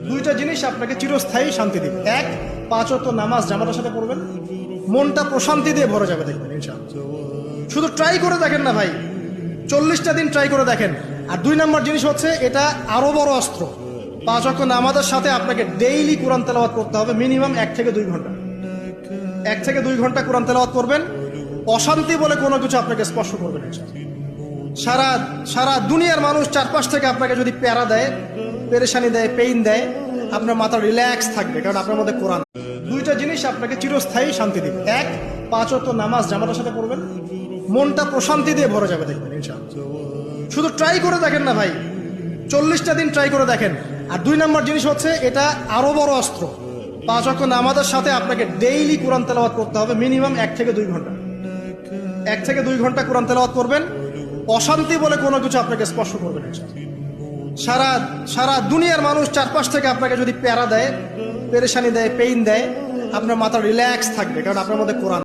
দুইটা জিনিস আপনাকে চিরস্থায়ী শান্তি দিবে। এক, 5 ওয়াক্ত নামাজ জামাতের সাথে পড়বেন, মনটা প্রশান্তি দিয়ে ভরে যাবে, দেখবেন ইনশাআল্লাহ। শুধু ট্রাই করে দেখেন না ভাই, 40টা দিন ট্রাই করে দেখেন। আর 2 নম্বর জিনিস হচ্ছে, এটা আরো বড় অস্ত্র। 5 ওয়াক্ত নামাজের সাথে আপনাকে ডেইলি কোরআন তেলাওয়াত করতে হবে, মিনিমাম 1 থেকে 2 ঘন্টা। 1 থেকে 2 ঘন্টা কোরআন তেলাওয়াত করবেন, অশান্তি বলে কোনো কিছু আপনাকে স্পর্শ করবে না। সারা সারা দুনিয়ার মানুষ চারপাশ থেকে আপনাকে যদি প্যারা দেয়, পেরেশানি দেয়, পেইন দেয়, আপনার মাথা রিল্যাক্স থাকবে, কারণ আপনার মধ্যে কোরআন। দুইটা জিনিস আপনাকে চিরস্থায়ী শান্তি দিবে। এক, 5 ওয়াক্ত নামাজ জামাতের সাথে পড়বেন, মনটা প্রশান্তি দিয়ে ভরে যাবে, দেখবেন ইনশাআল্লাহ। শুধু ট্রাই করে দেখেন না ভাই, 40টা দিন ট্রাই করে দেখেন। আর 2 নম্বর জিনিস হচ্ছে, এটা আরো বড় অস্ত্র। 5 ওয়াক্ত নামাজের সাথে আপনাকে ডেইলি কোরআন তেলাওয়াত করতে হবে, মিনিমাম 1 থেকে 2 ঘন্টা। 1 থেকে 2 ঘন্টা কোরআন তেলাওয়াত করবেন, অশান্তি বলে কোনো কিছু আপনাকে স্পর্শ করবে না। সারা সারা দুনিয়ার মানুষ চারপাশ থেকে আপনাকে যদি প্যারা দেয়, পেরেশানি দেয়, পেইন দেয়, আপনার মাথা রিল্যাক্স থাকবে, কারণ আপনার মধ্যে কোরআন।